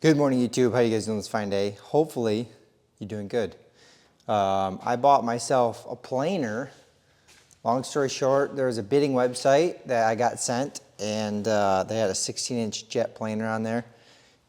Good morning, YouTube. How you guys doing this fine day? Hopefully, you're doing good. I bought myself a planer. Long story short, there was a bidding website that I got sent, and they had a 16-inch jet planer on there.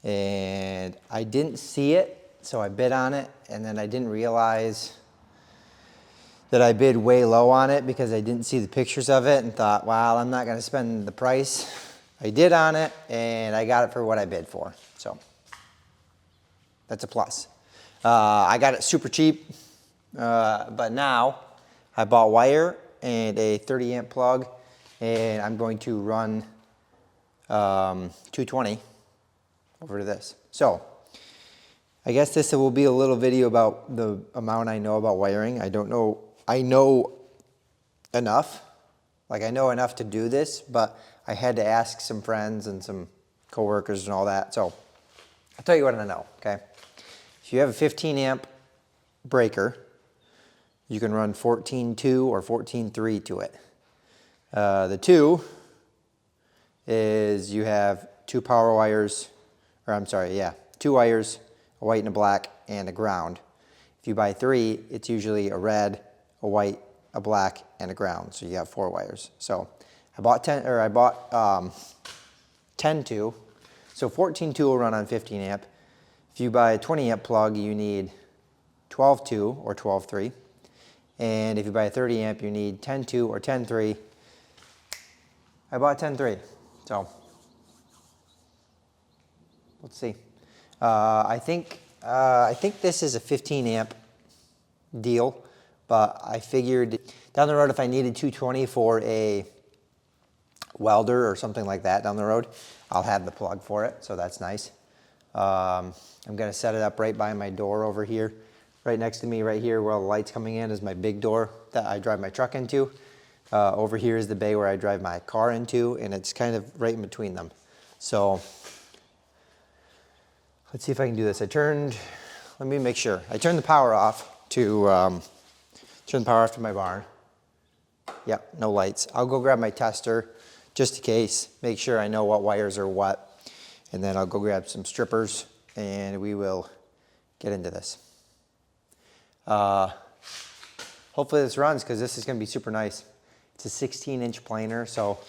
And I didn't see it, so I bid on it, and then I didn't realize that I bid way low on it because I didn't see the pictures of it and thought, wow, I'm not going to spend the price I did on it, and I got it for what I bid for. So that's a plus. I got it super cheap, but now I bought wire and a 30 amp plug, and I'm going to run 220 over to this. So I guess this will be a little video about the amount I know about wiring. I know enough. Like, I know enough to do this, but I had to ask some friends and some coworkers and all that. So I'll tell you what I know, okay? If you have a 15 amp breaker, you can run 14.2 or 14.3 to it. The 2 is you have two wires, a white and a black, and a ground. If you buy 3, it's usually a red, a white, a black, and a ground. So you have 4 wires. So I bought 10.2. So 14.2 will run on 15 amp. If you buy a 20 amp plug, you need 12.2 or 12.3. And if you buy a 30 amp, you need 10.2 or 10.3. I bought 10.3. So let's see. I think this is a 15 amp deal, but I figured down the road if I needed 220 for a welder or something like that down the road, I'll have the plug for it, so that's nice. I'm gonna set it up right by my door over here. Right next to me right here where all the light's coming in is my big door that I drive my truck into. Over here is the bay where I drive my car into, and it's kind of right in between them. So let's see if I can do this. Let me make sure. I turned the power off to my barn. Yep, no lights. I'll go grab my tester just in case, make sure I know what wires are what. And then I'll go grab some strippers and we will get into this. Hopefully this runs because this is going to be super nice. It's a 16-inch planer, so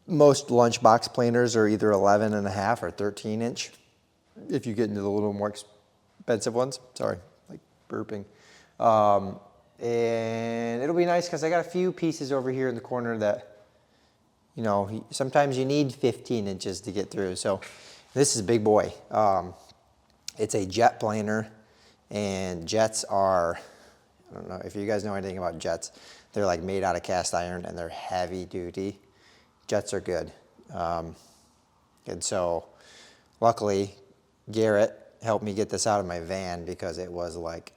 most lunchbox planers are either 11.5 or 13-inch. If you get into the little more expensive ones, sorry, like burping. And it'll be nice because I got a few pieces over here in the corner that, you know, sometimes you need 15 inches to get through. So this is a big boy. It's a jet planer, and jets are, I don't know if you guys know anything about jets. They're like made out of cast iron and they're heavy duty. Jets are good. And so luckily Garrett helped me get this out of my van because it was like,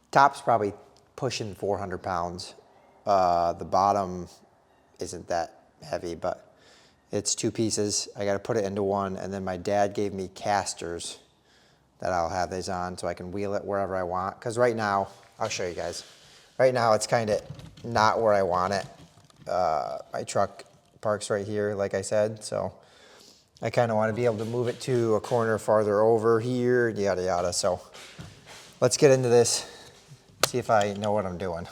top's probably pushing 400 pounds. The bottom isn't that heavy, but it's 2 pieces. I got to put it into one, and then my dad gave me casters that I'll have these on so I can wheel it wherever I want. Because right now, I'll show you guys. Right now, it's kind of not where I want it. My truck parks right here, like I said, so I kind of want to be able to move it to a corner farther over here, yada yada. So let's get into this, see if I know what I'm doing.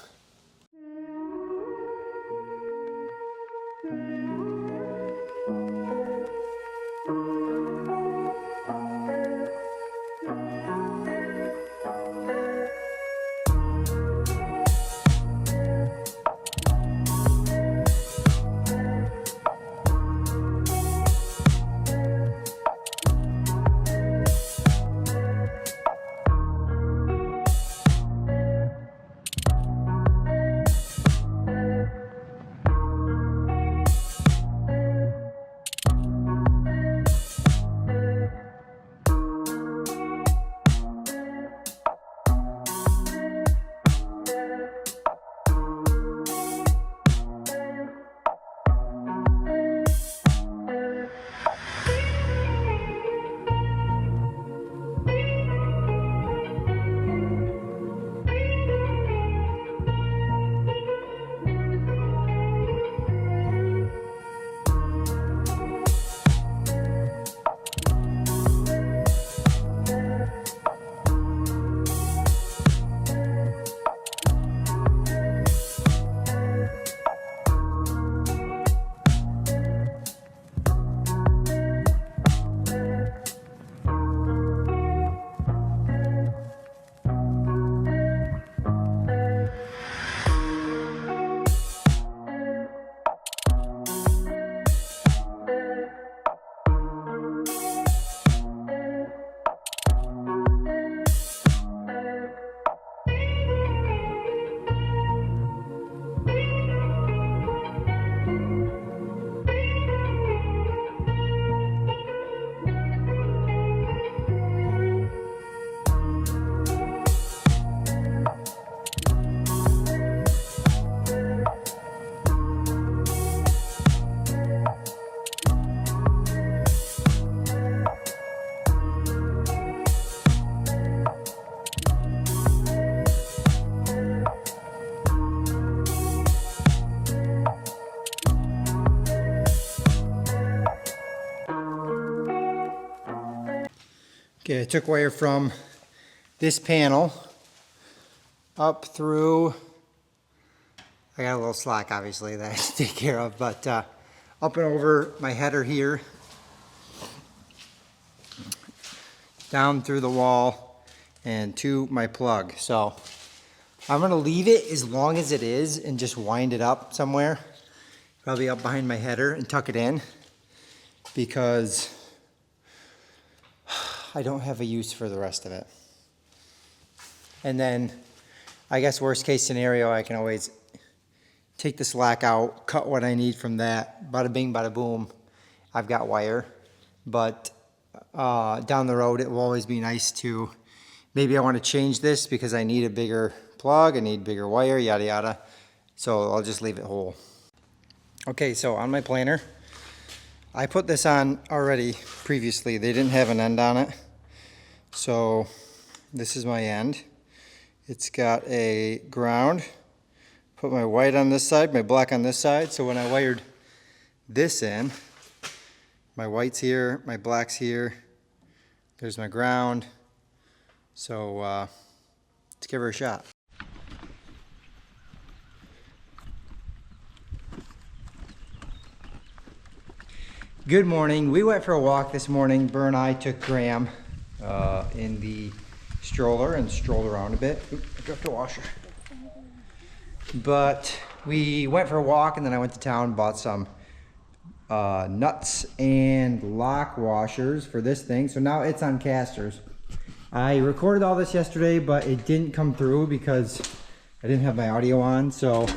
Okay, I took wire from this panel up through, I got a little slack obviously that I have to take care of, but up and over my header here, down through the wall and to my plug. So I'm gonna leave it as long as it is and just wind it up somewhere, probably up behind my header, and tuck it in, because I don't have a use for the rest of it. And then I guess worst case scenario, I can always take the slack out, cut what I need from that, bada bing, bada boom, I've got wire. But down the road, it will always be nice to, maybe I want to change this because I need a bigger plug, I need bigger wire, yada yada. So I'll just leave it whole. Okay, so on my planer, I put this on already previously. They didn't have an end on it. So this is my end. It's got a ground. Put my white on this side, my black on this side. So when I wired this in, my white's here, my black's here. There's my ground. So let's give her a shot. Good morning. We went for a walk this morning. Burr and I took Graham in the stroller and strolled around a bit. Oop, I dropped the washer. But we went for a walk, and then I went to town, bought some nuts and lock washers for this thing. So now it's on casters. I recorded all this yesterday, but it didn't come through because I didn't have my audio on. So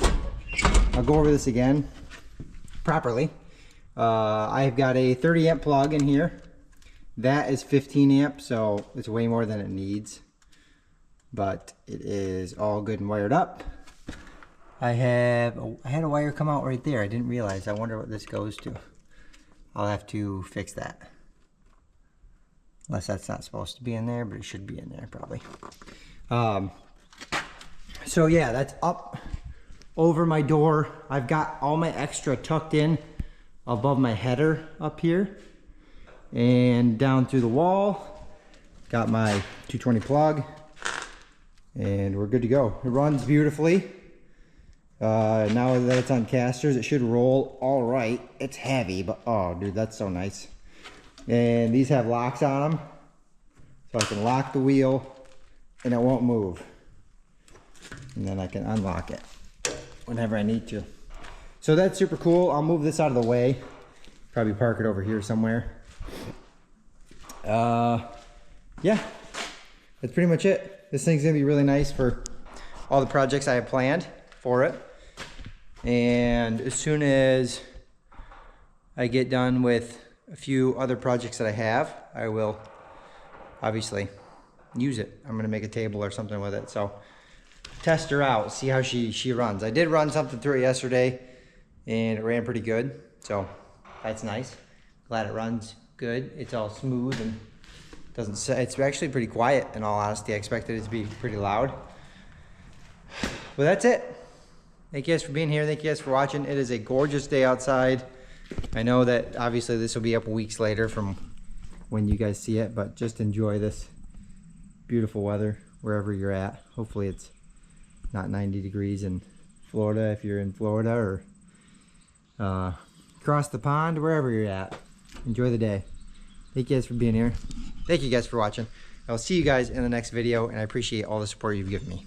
I'll go over this again properly. I've got a 30 amp plug in here. That is 15 amp, so it's way more than it needs. But it is all good and wired up. I had a wire come out right there. I didn't realize. I wonder what this goes to. I'll have to fix that. Unless that's not supposed to be in there, but it should be in there probably. So yeah, that's up over my door. I've got all my extra tucked in above my header up here and down through the wall. Got my 220 plug and we're good to go. It runs beautifully. Now that it's on casters, it should roll all right. It's heavy, but oh dude, that's so nice. And these have locks on them, so I can lock the wheel and it won't move. And then I can unlock it whenever I need to. So that's super cool. I'll move this out of the way. Probably park it over here somewhere. Yeah, that's pretty much it. This thing's gonna be really nice for all the projects I have planned for it. And as soon as I get done with a few other projects that I have, I will obviously use it. I'm gonna make a table or something with it. So test her out, see how she runs. I did run something through it yesterday and it ran pretty good, so that's nice. Glad it runs good. It's all smooth and it's actually pretty quiet in all honesty. I expected it to be pretty loud. Well, that's it. Thank you guys for being here. Thank you guys for watching. It is a gorgeous day outside. I know that obviously this will be up weeks later from when you guys see it, but just enjoy this beautiful weather wherever you're at. Hopefully it's not 90 degrees in Florida if you're in Florida, or across the pond, wherever you're at. Enjoy the day. Thank you guys for being here. Thank you guys for watching. I'll see you guys in the next video, and I appreciate all the support you've given me.